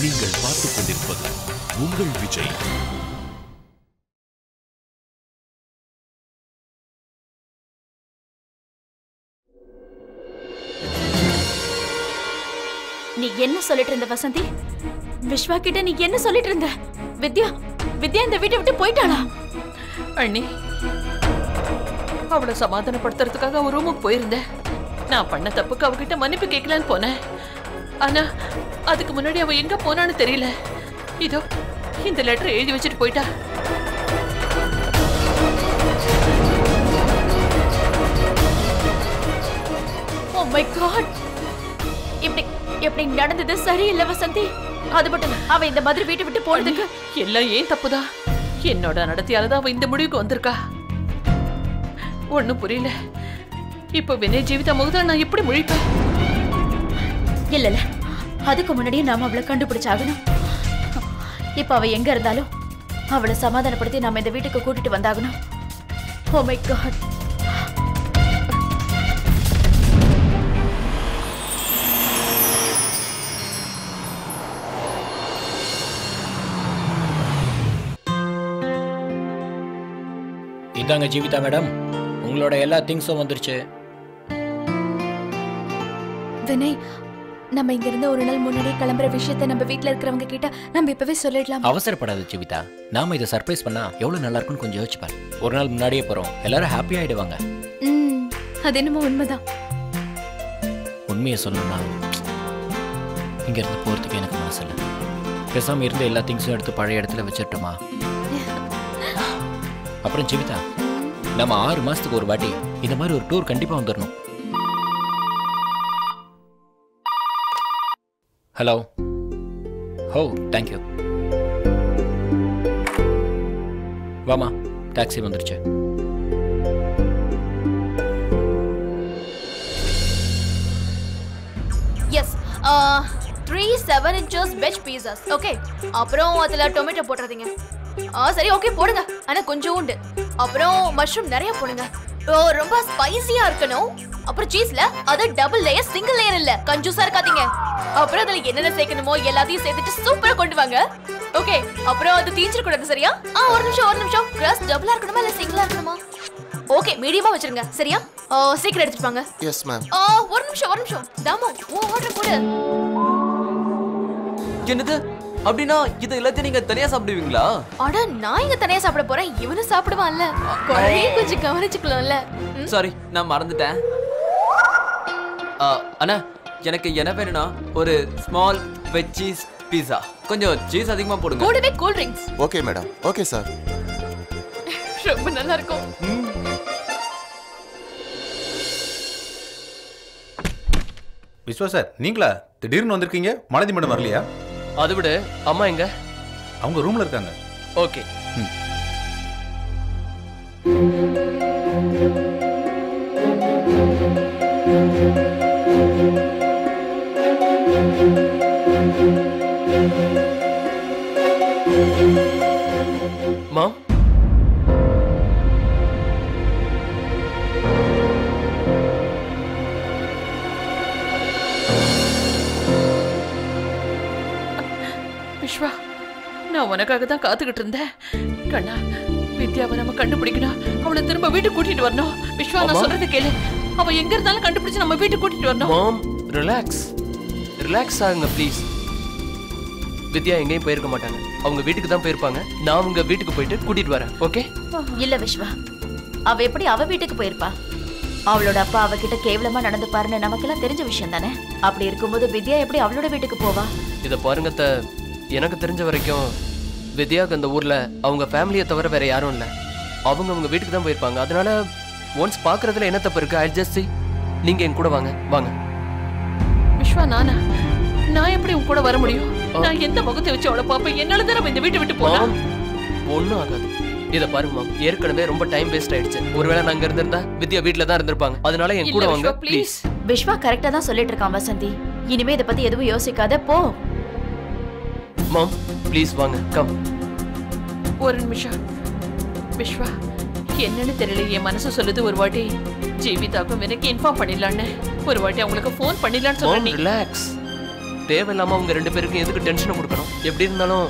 நீங்கள் பார்த்துக் கொண்டிருப்பது உங்கள் விஜய். நீ என்ன சொல்லிட்டு இருந்த வசந்தி? விஸ்வா கிட்ட நீ என்ன சொல்லிட்டு இருந்த? வித்யா இந்த வீட்டை விட்டு போயிட்டாளா? அண்ணி, அவளை சமாதானப்படுத்துறதுக்காக ஒரு ரூமுக்கு போயிருந்தேன். நான் பண்ண தப்புக்கு அவகிட்ட மன்னிப்பு கேட்கலான்னு போனேன். ஆனா அதுக்கு முன்னாடி அவ எங்க போனான்னு தெரியல. இதோ இந்த லெட்டர் எழுதி வச்சுட்டு போயிட்டா. ஓ மை காட், இப்படி நடந்தது சரியில்லை வசந்தி. அது மட்டும் அவ இந்த மாதிரி வீட்டை விட்டு போனதுக்கு எல்லாம் ஏன் தப்புதான். என்னோட நடத்தியாலதான் அவ இந்த முடிவுக்கு வந்திருக்கா. ஒண்ணும் புரியல. இப்ப வினய் ஜீவிதா முகத்துல நான் எப்படி முழிப்பேன்? இல்ல அதுக்கு முன்னாடியே நாம அவளை கண்டுபிடிச்சாகணும். இப்ப அவ எங்க இருந்தாலும் அவளை சமாதானப்படுத்தி நாம இந்த வீட்டுக்கு கூட்டிட்டு வந்தாகணும். Oh my God. இதாங்க ஜீவிதா மேடம், உங்களோட எல்லா திங்ஸும் வந்துருச்சு. வினய், நம்ம இங்க இருந்து ஒரு நாள் முன்னாடி கிளம்புற விஷயத்தை நம்ம வீட்ல இருக்கிறவங்க கிட்ட நம்ம இப்பவே சொல்லிடலாம். அவசரப்படாது ஜீவிதா, நாம இதை சர்ப்ரைஸ் பண்ணா எவ்வளவு நல்லா இருக்கும்னு கொஞ்சம் யோசிச்சு பாரு. ஒரு நாள் முன்னாடியே போறோம், எல்லாரும் ஹாப்பி ஆயிடுவாங்க. அது என்னமோ உண்மைதான். உண்மையை சொல்லணும்னா இங்க இருந்து போறதுக்கு எனக்கு மனசு இல்லை. பேசாம இருந்து எல்லா திங்ஸும் எடுத்து பழைய இடத்துல வச்சிட்டோமா? அப்புறம் ஜீவிதா, நம்ம 6 மாசத்துக்கு ஒரு வாட்டி இந்த மாதிரி ஒரு டூர் கண்டிப்பா வந்துடணும். ஹலோ. Oh thank you. வாமா, டாக்ஸி வந்துருச்சு. Yes, 3 7 inches veg pizzas. Okay, அப்புறம் அதுல டொமேட்டோ போட்டுறீங்க. சரி ஓகே போடுங்க, ஆனா கொஞ்சம் உண்டு. அப்புறம் மஷ்ரூம் நிறைய போடுங்க. ரொம்ப ஸ்பைசியா இருக்கணும். அப்புறம் சீஸ்ல அது டபுள் லேயர், சிங்கிள் லேயர் இல்ல. கஞ்சூசா இருக்காதீங்க. அப்புறம் அதுல என்னென்ன சேர்க்கணுமோ எல்லாத்தையும் சேர்த்துட்டு சூப்பரா கொண்டு வாங்க. ஓகே, அப்புறம் அது தீஞ்சிர கூடாது சரியா? ஒரு நிமிஷம். கிரஸ்ட் டபுளா இருக்கணுமா இல்ல சிங்கிளா இருக்கணுமா? ஓகே, மீடியமா வச்சிருங்க சரியா? சீக்கிரம் எடுத்துட்டு வாங்க. Yes ma'am. ஒரு நிமிஷம். தாமு, ஆர்டர் போடு. என்னது? அப்படினா இது எல்லாத்தையும் நீங்க தனியா சாப்பிடுவீங்களா? அட, நான் இங்க தனியா சாப்பிட போறேன், இவனும் சாப்பிடுவான்ல. குழந்தையும் கொஞ்சம் கவனிச்சுக்கலாம்ல. சாரி, நான் மறந்துட்டேன். அண்ணா, எனக்கு என்ன வேணும்னா ஒரு ஸ்மால் வெஜ் சீஸ் பீஸா. கொஞ்சம் சீஸ் அதிகமா போடுங்க. கூடவே cool drinks. Okay madam. Okay sir. ரொம்ப நல்லா இருக்கும். விஸ்வா சார், நீங்களா திடீர்னு வந்திருக்கீங்க? மாலதி மேடம் வரலையா? அதை விட அம்மா எங்க? அவங்க ரூம்ல இருக்காங்க. ஓகே. மாம், விஸ்வா, நான் உனக்காக தான் காத்துக்கிட்டு இருந்தேன். கண்ணா, வித்யாவை நம்ம கண்டுபிடிக்கணும். அவளை திரும்ப வீட்டுக்கு கூட்டிட்டு வரணும். விஸ்வா, நான் சொல்றதை கேளு. அவ எங்க இருந்தாலும் கண்டுபிடிச்சு நம்ம வீட்டுக்கு கூட்டிட்டு வரணும். மாம், ரிலாக்ஸ் ஆகுங்க ப்ளீஸ். வித்யா எங்கேயும் போயிருக்க மாட்டாங்க. அவங்க வீட்டுக்கு தான் போயிருப்பாங்க. நான் அவங்க வீட்டுக்கு போயிட்டு கூட்டிட்டு வரேன். ஓகே? இல்ல விஸ்வா, அவ எப்படி அவ வீட்டுக்கு போயிருப்பா? அவளோட அப்பா அவகிட்ட கேவலமா நடந்து பாருன்னு நமக்கெல்லாம் தெரிஞ்ச விஷயம் தானே. அப்படி இருக்கும்போது வித்யா எப்படி அவளோட வீட்டுக்கு போவா? இதை பாருங்க, எனக்கு தெரிஞ்ச வரைக்கும் வித்யாவுக்கு அந்த ஊர்ல அவங்க ஃபேமிலியை தவிர வேற யாரும் இல்லை. அவங்க வீட்டுக்கு தான் போயிருப்பாங்க. அதனால ஒன்ஸ் பாக்குறதுல என்ன தப்பு இருக்கு? I just see. நீங்க என் கூட வாங்க. விஸ்வா, நான் எப்படி உன் கூட வர முடியும்? நான் எந்த முகத்தை வச்சு அவளை பாப்பேன்? என்னால தான் இந்த வீட்டை விட்டு போலாம். ஒன்னும் ஆகாது. இதை பாருங்க மாம், ஏற்கனவே ரொம்ப டைம் வேஸ்ட் ஆயிடுச்சு. ஒருவேளை நான் அங்க இருந்திருந்தா வித்யா வீட்டுல தான் இருந்திருப்பாங்க. அதனால என் கூட வாங்க ப்ளீஸ். விஸ்வா கரெக்டா தான் சொல்லிட்டு இருக்கான் வசந்தி. இனிமே இதை பத்தி எதுவும் யோசிக்காத, போ. மாம் ப்ளீஸ் வாங்க, கம். ஒரு நிமிஷம் விஸ்வா, என்னன்னு தெரியல, என் மனசு சொல்லுது ஒரு வாட்டி ஜீவிதாக்கும் எனக்கு இன்ஃபார்ம் பண்ணிடலான்னு. ஒரு வாட்டி அவங்களுக்கு ஃபோன் பண்ணிடலான்னு சொல்றேன். ரிலாக்ஸ். தேவையில்லாம அவங்க 2 பேருக்கும் எதுக்கு டென்ஷனை கொடுக்கணும்? எப்படி இருந்தாலும்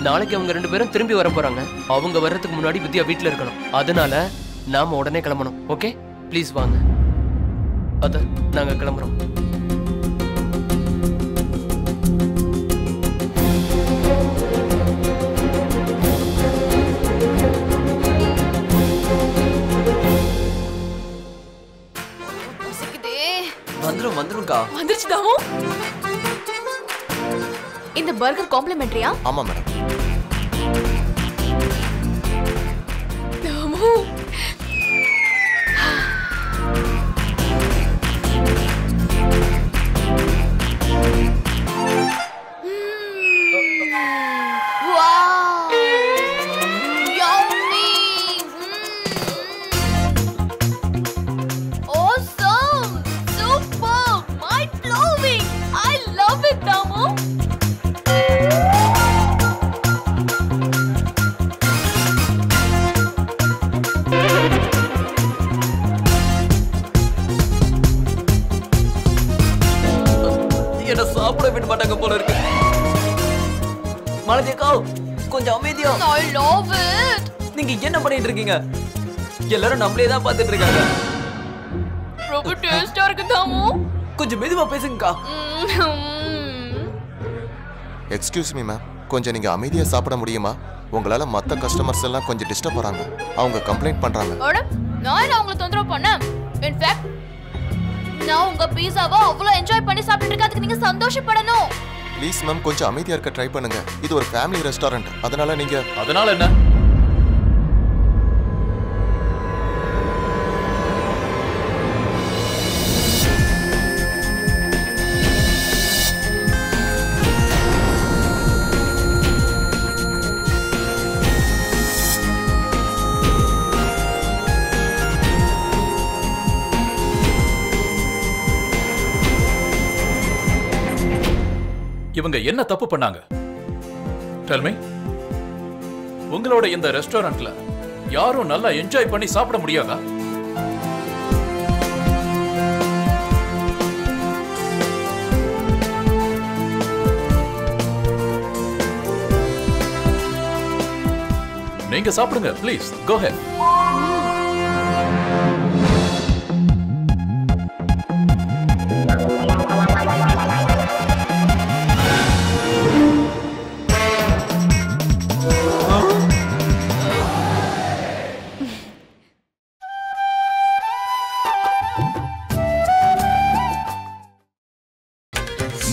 நாளைக்கு அவங்க 2 பேரும் திரும்பி வர போறாங்க. அவங்க வர்றதுக்கு முன்னாடி வித்யா வீட்ல இருக்கணும். அதனால நாம உடனே கிளம்பணும். ஓகே, ப்ளீஸ் வாங்க. அத நாங்க கிளம்புறோம். வந்துரும்க்கா. வந்துருச்சு தாமு. இந்த பர்கர் காம்ப்ளிமெண்டரியா? ஆமா மேடம். தாமு சாப்பிட விட மாட்டாங்க போல இருக்கு. மாலதி அக்கா கொஞ்சம் அமைதியா. I love it. நீங்க என்ன பண்ணிட்டு இருக்கீங்க? எல்லாரும் நம்மளே தான் பார்த்துட்டு இருக்காங்க. ரொம்ப டேஸ்டா இருக்கு தாமு. கொஞ்சம் மெதுவா பேசுங்கக்கா. எக்ஸ்கியூஸ் மீ மேம், கொஞ்சம் நீங்க அமைதியா சாப்பிட முடியுமா? உங்களால மத்த கஸ்டமர்ஸ் எல்லாம் கொஞ்சம் டிஸ்டர்ப் ஆறாங்க. அவங்க கம்ப்ளைண்ட் பண்றாங்க. நான் அவங்களை தொந்தரவு பண்ணேன். இன்ஃபேக்ட் நான் உங்க பீஸாவை அவ்வளவு என்ஜாய் பண்ணி சாப்பிட்டு இருக்கதுக்கு நீங்க சந்தோஷப்படணும். ப்ளீஸ் மேம், கொஞ்சம் அமைதியா இருக்க ட்ரை பண்ணுங்க. இது ஒரு ஃபேமிலி ரெஸ்டாரண்ட். அதனால நீங்க அதனால என்ன? இவங்க என்ன தப்பு பண்ணாங்க? Tell me. உங்களோட இந்த ரெஸ்டாரண்ட்ல யாரும் நல்லா என்ஜாய் பண்ணி சாப்பிட முடியாதா? நீங்க சாப்பிடுங்க ப்ளீஸ். Go ahead.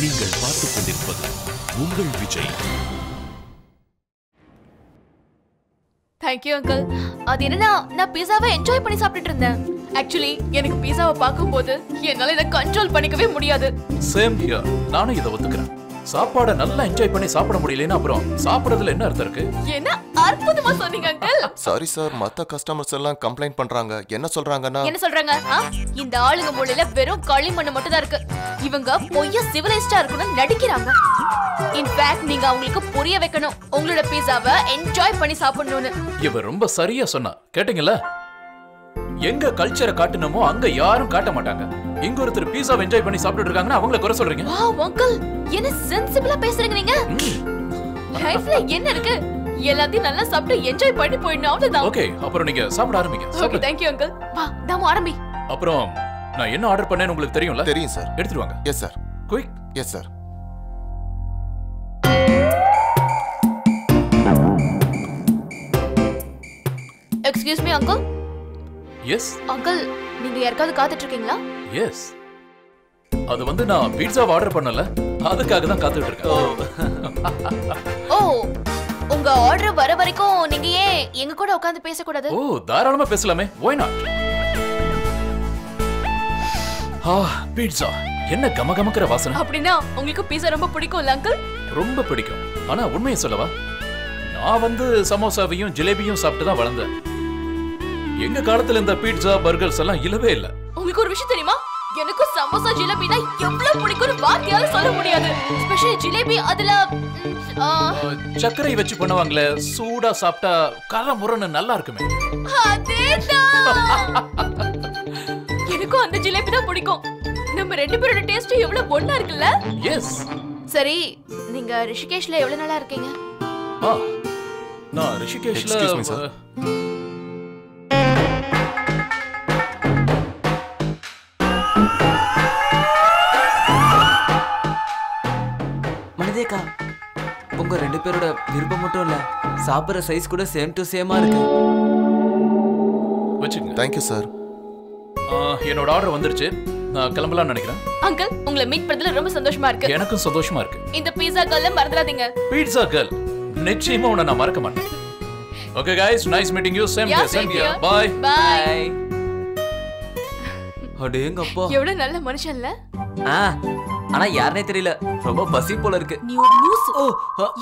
நீங்கள் பார்த்துக் கொண்டிருப்பது உங்கள் விஜய். Thank you uncle. அது என்னன்னா நான் பீஸாவை என்ஜாய் பண்ணி சாப்பிட்டுட்டு இருந்தேன். ஆக்சுவலி எனக்கு பீஸாவை பார்க்கும்போது என்னால இதை கண்ட்ரோல் பண்ணிக்கவே முடியாது. Same here. நானும் இதை ஒத்துக்கிறேன். சாப்பாடை நல்லா என்ஜாய் பண்ணி சாப்பிட முடியலன்னா அப்புறம் சாப்பிடுறதுல என்ன அர்த்தம் இருக்கு? என்ன அற்புதமா சொன்னீங்க அங்கிள். சாரி சார், மத்த கஸ்டமர்ஸ் எல்லாம் கம்ப்ளைண்ட் பண்றாங்க. என்ன சொல்றாங்கன்னா என்ன சொல்றாங்க? இந்த ஆளுங்க மூளையில வெறும் களிமண் மட்டும் தான் இருக்கு. இவங்க பொய்யா சிவிலைஸ்டா இருக்கணும்னு நடிக்கிறாங்க. இன்ஃபேக்ட் நீங்க அவங்களுக்கு புரிய வைக்கணும் உங்களோட பீஸாவை என்ஜாய் பண்ணி சாப்பிடணும்னு. இவ ரொம்ப சரியா சொன்னா. கேட்டீங்கல்ல? எங்க கல்ச்சரை காட்டணுமோ அங்க யாரும் காட்ட மாட்டாங்க. இங்க ஒருத்தர் பீஸா என்ஜாய் பண்ணி சாப்பிட்டு இருக்காங்கன்னா அவங்கள குறை சொல்றீங்க. வாவ் அங்கிள், என்ன சென்சிபிளா பேசுறீங்க நீங்க. லைஃப்ல என்ன இருக்கு? எல்லாத்தையும் நல்லா சாப்பிட்டு என்ஜாய் பண்ணி போயிடணும், அவ்வளவுதான். ஓகே, அப்புறம் நீங்க சாப்பிட ஆரம்பிங்க. Okay, thank you uncle. வா தாமு ஆரம்பி. அப்புறம் நான் என்ன ஆர்டர் பண்ணேன்னு உங்களுக்கு தெரியும்ல? தெரியும் சார். எடுத்துட்டு வாங்க. Yes sir. Quick. Yes sir. Excuse me uncle. Yes uncle, நீங்க யாருக்காவது காத்துட்டு இருக்கீங்களா? எஸ். அது வந்து நான் பீட்சா ஆர்டர் பண்ணல, அதுக்காக தான் காத்துட்டு இருக்கேன். ஓ, உங்க ஆர்டர் வர வரைக்கும் நீங்க ஏன் எங்க கூட உட்கார்ந்து பேச கூடாது? ஓ, தாராளமா பேசலாமே. why not? பீட்சா என்ன கமகமக்கிற வாசனை. அப்படினா உங்களுக்கு பீட்சா ரொம்ப பிடிக்கும்ல அங்கிள்? ரொம்ப பிடிக்கும். ஆனா உண்மையை சொல்லவா, நான் வந்து சமோசாவையும் ஜிலேபியும் சாப்பிட்டு தான் வளர்ந்தேன். எங்க காலத்துல இந்த பீட்சா பர்கர்ஸ் எல்லாம் இல்லவே இல்ல. உங்களுக்கு ஒரு விஷயம் தெரியுமா? எனக்கு சமோசா ஜிலேபினா எவ்வளவு பிடிக்கும்னு வார்த்தையால சொல்ல முடியாது. ஸ்பெஷலி ஜிலேபி அதுல சர்க்கரை வச்சு பண்ணுவாங்களே, சூடா சாப்பிட்டா கரமுரன்னு நல்லா இருக்குமே. அதேதான். எனக்கும் அந்த ஜிலேபி தான் பிடிக்கும். நம்ம ரெண்டு பேரோட டேஸ்ட் எவ்வளவு ஒண்ணா இருக்குல்ல? எஸ். சரி, நீங்க ரிஷிகேஷ்ல எவ்வளவு நாளா இருக்கீங்க? நான் ரிஷிகேஷ்ல Excuse me, sir. மனிதேக்கா, உங்க 2 பேரோட விருப்பம் மட்டும் இல்ல, சாப்பிடுற சைஸ் கூட சேம் டு சேமா இருக்கு. வச்சுங்க. Thank you sir. என்னோட ஆர்டர் வந்துருச்சு. நான் கிளம்பலாம்னு நினைக்கிறேன். அங்கிள், உங்களை மீட் பண்ணதுல ரொம்ப சந்தோஷமா இருக்கு. எனக்கும் சந்தோஷமா இருக்கு. இந்த பீஸா கல்ல மறந்துடாதீங்க. பீட்சா கேர்ள், நிச்சயமா உன்னை நான் மறக்க மாட்டேன். Okay guys, nice meeting you. Same here. Bye. Bye. அடேங்கப்பா. எவ்வளவு நல்ல மனுஷன்ல. ஆனா யாருனே தெரியல, ரொம்ப பசி போல இருக்கு. நீ ஒரு லூசு.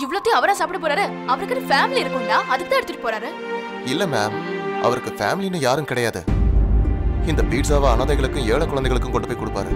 இவ்வளவு அவரா சாப்பிட போறாரு. அவருக்கு ஃபேமிலி இருக்கும்டா, அதுக்கு தான் எடுத்துட்டு போறாரு. இல்ல மேம், அவருக்கு ஃபேமிலின்னு யாரும் கிடையாது. இந்த பீட்சாவை அனாதைகளுக்கும் ஏழை குழந்தைகளுக்கும் கொண்டு போய் கொடுப்பாரு.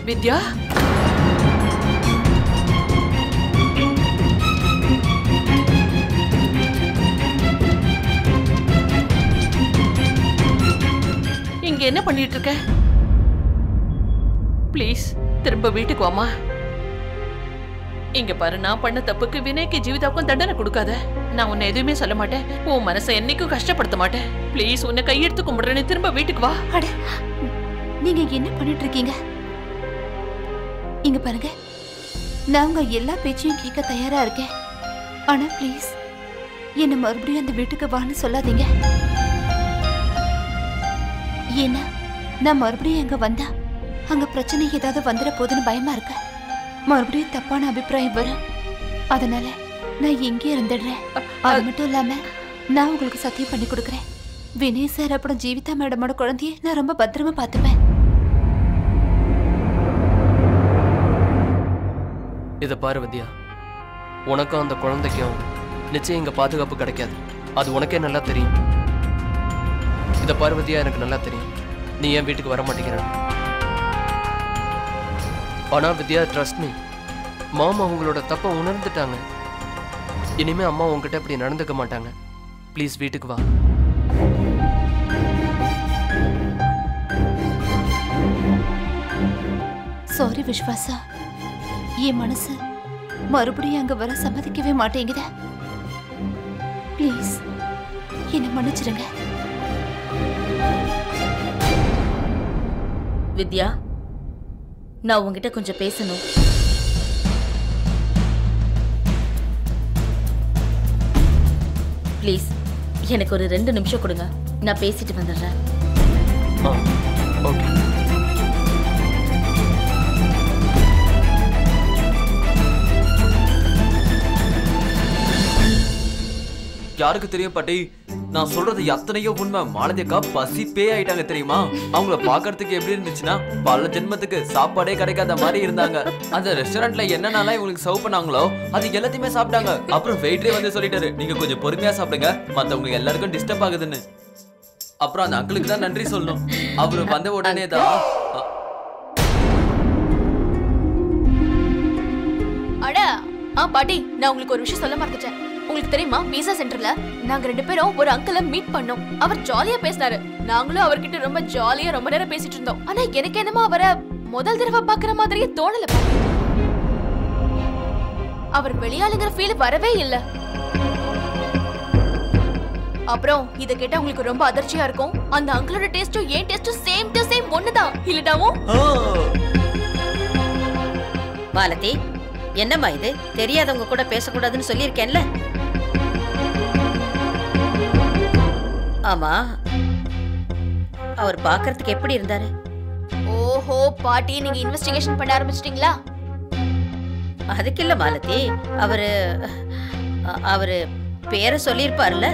வித்யா, இங்க என்ன பண்ணிட்டு இருக்க? ப்ளீஸ் திரும்ப வீட்டுக்கு வாமா. இங்க பாரு, நான் பண்ண தப்புக்கு வினய்க்கு ஜீவிதாவுக்கும் தண்டனை கொடுக்காத. நான் உன்னை எதுவுமே சொல்ல மாட்டேன். உன் மனசை என்னைக்கும் கஷ்டப்படுத்த மாட்டேன். ப்ளீஸ், உன்னை கையெடுத்து கும்பிடுறேன்னு திரும்ப வீட்டுக்கு வா. அட, நீங்க என்ன பண்ணிட்டு இருக்கீங்க? இங்க பாருங்க, நான் உங்க எல்லா பேச்சையும் கேட்க தயாரா இருக்கேன். ஆனா ப்ளீஸ் என்ன மறுபடியும் அந்த வீட்டுக்கு வான்னு சொல்லாதீங்க. ஏன்னா நான் மறுபடியும் அங்க வந்தா அங்க பிரச்சனை ஏதாவது வந்துட போதுன்னு பயமா இருக்கு. மறுபடியும் தப்பான அபிப்பிராயம் வரும். அதனால நான் எங்கே இருந்துடுறேன். அது மட்டும் இல்லாம நான் உங்களுக்கு சத்தியம் பண்ணி கொடுக்குறேன், வினய் சார் அப்புறம் ஜீவிதா மேடமோட குழந்தைய நான் ரொம்ப பத்திரமா பார்த்துப்பேன். இதை பாரு வித்யா, உனக்கும் அந்த குழந்தைக்கும் நிச்சயம் இங்க பாதுகாப்பு கிடைக்காது. அது உனக்கே நல்லா தெரியும். இதை பாரு வித்யா, எனக்கு நல்லா தெரியும் நீ ஏன் வீட்டுக்கு வர மாட்டேங்கிற. ஆனா வித்யா, ட்ரஸ்ட் மீ, மாமா அவங்களோட தப்பை உணர்ந்துட்டாங்க. இனிமே அம்மா உங்ககிட்ட இப்படி நடந்துக்க மாட்டாங்க. ப்ளீஸ் வீட்டுக்கு வா. சாரி விஸ்வாசா, என் மனசு மறுபடியும் அங்க வர சம்மதிக்கவே மாட்டேங்குத. ப்ளீஸ் என்ன மன்னிச்சிடுங்க. வித்யா, நான் உங்ககிட்ட கொஞ்சம் பேசணும். ப்ளீஸ் எனக்கு ஒரு 2 நிமிஷம் கொடுங்க, நான் பேசிட்டு வந்துடுறேன். ஓகே. யாருக்கு தெரியும் பாட்டி, நான் சொல்றது எத்தனையோ உண்மை. மாலதியக்கா பசி பே ஆயிட்டாங்க தெரியுமா? அவங்கள பாக்குறதுக்கு எப்படி இருந்துச்சுன்னா பல ஜென்மத்துக்கு சாப்பாடே கிடைக்காத மாதிரி இருந்தாங்க. அந்த ரெஸ்டாரண்ட்ல என்னென்னலாம் இவங்களுக்கு சர்வ் பண்ணாங்களோ அது எல்லாத்தையுமே சாப்பிட்டாங்க. அப்புறம் வெயிட்டரே வந்து சொல்லிட்டாரு, நீங்க கொஞ்சம் பொறுமையா சாப்பிடுங்க, மத்தவங்களுக்கு எல்லாருக்கும் டிஸ்டர்ப் ஆகுதுன்னு. அப்புறம் அந்த அங்கிளுக்கு தான் நன்றி சொல்லணும். அவரு வந்த உடனே தான் அட பாட்டி, நான் உங்களுக்கு ஒரு விஷயம் சொல்ல மறந்துட்டேன். உங்களுக்கு தெரியுமா, பீஸா சென்டர்ல நாங்க 2 பேரும் ஒரு அங்கிளை மீட் பண்ணோம். அவர் ஜாலியா பேசினாரு. நாங்களும் அவர்கிட்ட ரொம்ப ஜாலியா ரொம்ப நேரம் பேசிட்டு இருந்தோம். ஆனா எனக்கு என்னமோ அவரை முதல் தடவை பாக்குற மாதிரியே தோணல. அவர் வெளியாளுங்கிற ஃபீல் வரவே இல்ல. அப்புறம் இத கேட்டா உங்களுக்கு ரொம்ப அதிர்ச்சியா இருக்கும். அந்த அங்கிளோட டேஸ்டும் என் டேஸ்டும் சேம் டு சேம் ஒண்ணுதான் இல்லடாமோ? மாலதி, என்னம்மா இது? தெரியாதவங்க கூட பேசக்கூடாதுன்னு சொல்லியிருக்கேன்ல. ஆமா, அவர் பார்க்கிறதுக்கு எப்படி இருந்தாரு? ஓஹோ பாட்டி, நீங்க இன்வெஸ்டிகேஷன் பண்ண ஆரம்பிச்சிட்டீங்களா? அதுக்கு இல்ல மாலதி, அவரு பேரை சொல்லியிருப்பார்ல.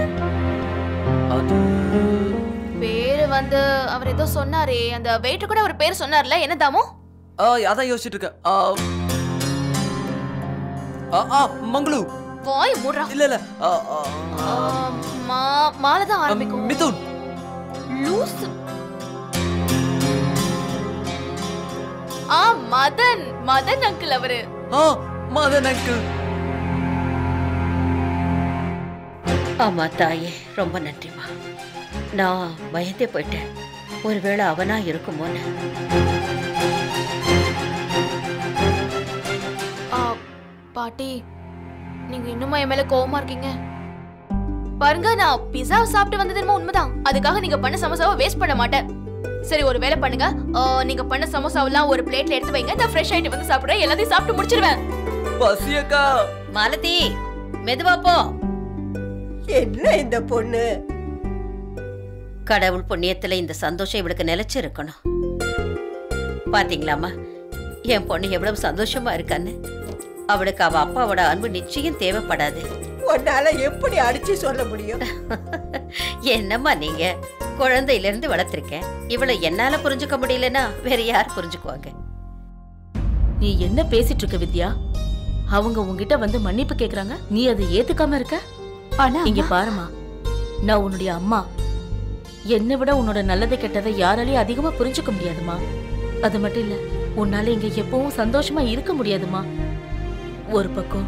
பேரு வந்து அவர் ஏதோ சொன்னாரே, அந்த வெயிட்டர் கூட அவர் பேர் சொன்னார்ல, என்னதாமோ? அதான் யோசிச்சுட்டு இருக்கேன். மங்களு வாய் மூடுறா. இல்ல இல்ல மாலை தான் ஆரம்பிக்கும். மிதுன் லூஸ். மதன் மதன் அங்கிள் அவரு. மதன் அங்கிள். ஆமா தாயே, ரொம்ப நன்றிமா. நான் பயந்தே போயிட்டேன், ஒருவேளை அவனா இருக்குமோன்னு. பாட்டி, நீங்க இன்னுமா என் மேல கோவமா இருக்கீங்க? பாருங்க, நான் பிஸா சாப்பிட்டு வந்தது என்னமோ உண்மைதான். அதுக்காக நீங்க பண்ண சமோசாவை வேஸ்ட் பண்ண மாட்டேன். சரி, ஒரு வேலை பண்ணுங்க, நீங்க பண்ண சமோசாவெல்லாம் ஒரு பிளேட்ல எடுத்து வைங்க. நான் ஃப்ரெஷ் ஆயிட்டு வந்து சாப்பிடுறேன். எல்லாத்தையும் சாப்பிட்டு முடிச்சிருவேன். பசியக்கா. மாலதி, மெதுவா போ. என்ன இந்த பொண்ணு? கடவுள் புண்ணியத்துல இந்த சந்தோஷம் இவளுக்கு நிலைச்சு இருக்கணும். பாத்தீங்களாமா என் பொண்ணு எவ்வளவு சந்தோஷமா இருக்கான்னு. அவளுக்கு அவ அப்பாவோட அன்பு நிச்சயம் தேவைப்படாது. உன்னால எப்படி அடிச்சு சொல்ல முடியும்? என்னம்மா நீங்க, குழந்தையில இருந்து வளர்த்திருக்கேன். இவளை என்னால புரிஞ்சுக்க முடியலன்னா வேற யார் புரிஞ்சுக்குவாங்க? நீ என்ன பேசிட்டு இருக்க வித்யா? அவங்க உன்கிட்ட வந்து மன்னிப்பு கேக்குறாங்க, நீ அதை ஏத்துக்காம இருக்க. இங்க பாருமா, நான் உன்னுடைய அம்மா. என்னை விட உன்னோட நல்லதை கெட்டதை யாராலையும் அதிகமா புரிஞ்சுக்க முடியாதுமா. அது மட்டும் இல்ல, உன்னால இங்க எப்பவும் சந்தோஷமா இருக்க முடியாதுமா. ஒரு பக்கம்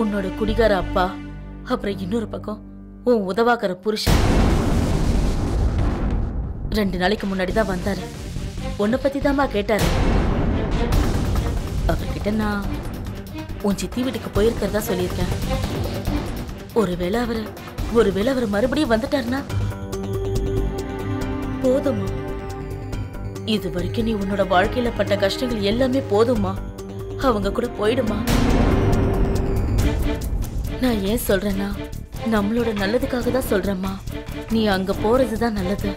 உன்னோட குடிகார அப்பா, அப்புறம் இன்னொரு பக்கம் உன் உதவாக்கிற புருஷன். 2 நாளைக்கு முன்னாடிதான் வந்தாரு. உன்னை பத்தி தான்மா கேட்டாரு. அவர்கிட்ட நான் உன் சித்தி வீட்டுக்கு போயிருக்கிறதா சொல்லியிருக்கேன். ஒருவேளை அவர் மறுபடியும் வந்துட்டாருன்னா போதுமா? இது வரைக்கும் நீ உன்னோட வாழ்க்கையில பட்ட கஷ்டங்கள் எல்லாமே போதுமா? அவங்க கூட போயிடுமா? நான் ஏன் சொல்றேன்னா, நம்மளோட நல்லதுக்காக தான் சொல்றேம்மா. நீ அங்க போறதுதான் நல்லது.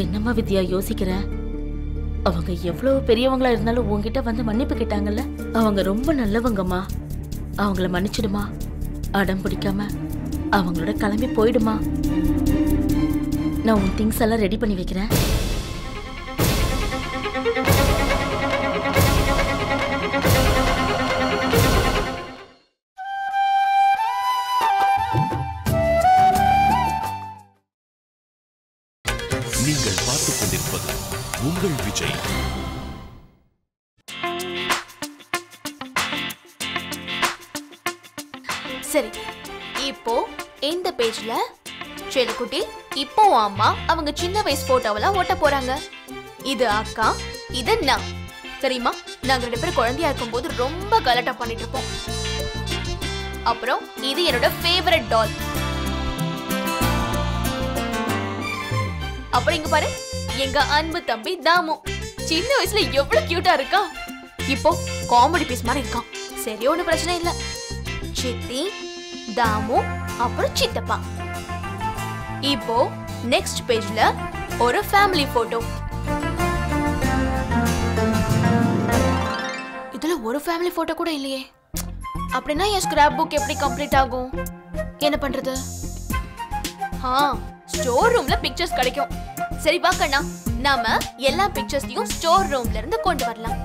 என்னம்மா வித்யா யோசிக்கிற? அவங்க எவ்வளவு பெரியவங்களா இருந்தாலும் உன்கிட்ட வந்து மன்னிப்பு கேட்டாங்கல்ல, அவங்க ரொம்ப நல்லவங்கம்மா. அவங்கள மன்னிச்சிடுமா. அடம் பிடிக்காம அவங்களோட கிளம்பி போயிடுமா. நான் உன் திங்ஸ் எல்லாம் ரெடி பண்ணி வைக்கிறேன். நீங்கள் பார்த்துக் கொண்டிருப்பது உங்கள் விஜய். சரி, இப்போ இந்த பேஜ்ல செல்குட்டி, இப்போ அம்மா அவங்க சின்ன வயசு போட்டோவெல்லாம் ஓட்ட போறாங்க. இது அக்கா, இது நான். தெரியுமா, நாங்க 2 பேரும் குழந்தையா இருக்கும்போது ரொம்ப கலாட்டா பண்ணிட்டு இருப்போம். அப்புறம் இது என்னோட ஃபேவரட் டால். அப்புறம் இங்க பாரு, எங்க அன்பு தம்பி தாமு. சின்ன வயசுல எவ்வளவு கியூட்டா இருக்கா. இப்போ காமெடி பீஸ் மாதிரி இருக்கான். சரி, ஒன்றும் பிரச்சனை இல்லை. சித்தி, தாமு, அப்புறம் சித்தப்பா. இப்போ நெக்ஸ்ட் பேஜ்ல ஒரு ஃபேமிலி போட்டோ. இதுல ஒரு ஃபேமிலி போட்டோ கூட இல்லையே. அப்படின்னா என் ஸ்கிராப் புக் எப்படி கம்ப்ளீட் ஆகும்? என்ன பண்றது? ஸ்டோர் ரூம்ல பிக்சர்ஸ் கிடைக்கும். சரி வா கண்ணா, நாம எல்லா பிக்சர்ஸையும் ஸ்டோர் ரூம்ல இருந்து கொண்டு வரலாம்.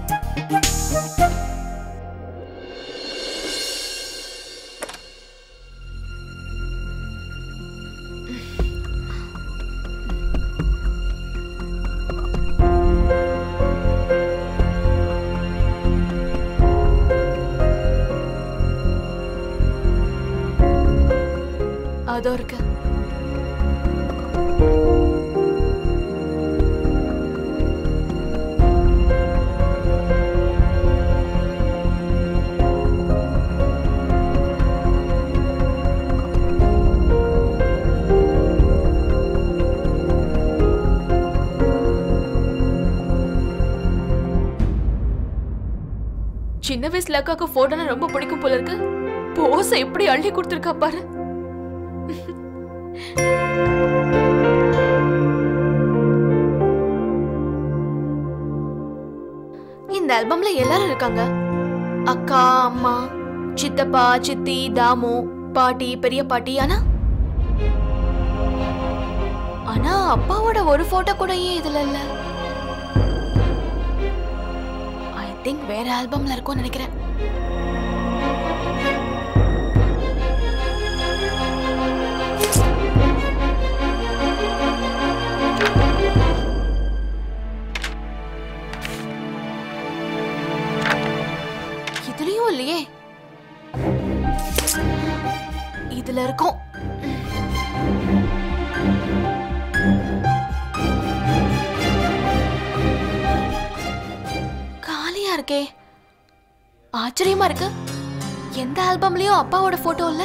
அதோ இருக்கு. சின்ன வயசுல அக்காக்கு போட்டோனா ரொம்ப பிடிக்கும் போல இருக்கு. போஸ் எப்படி அள்ளி கொடுத்திருக்கா பாரு. இந்த ஆல்பம்ல எல்லாரும் இருக்காங்க. அக்கா, அம்மா, சித்தப்பா, சித்தி, தாமு, பாட்டி, பெரிய பாட்டி. ஆனா அப்பாவோட ஒரு போட்டோ கூட ஏன் இதுல இல்ல? திங்க் வேற ஆல்பம்ல இருக்கும்னு நினைக்கிறேன். இதுலயும் இல்லையே. இதுல இருக்கும். காலியா இருக்கே. ஆச்சரியமா இருக்கு. எந்த ஆல்பம்லயும் அப்பாவோட போட்டோ இல்ல.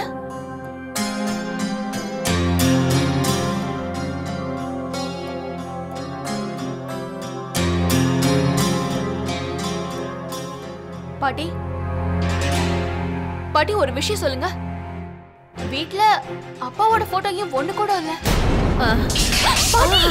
பாட்டி பாட்டி ஒரு விஷயம் சொல்லுங்க. வீட்ல அப்பாவோட போட்டோயும் ஒண்ணு கூட இல்ல. பாட்டி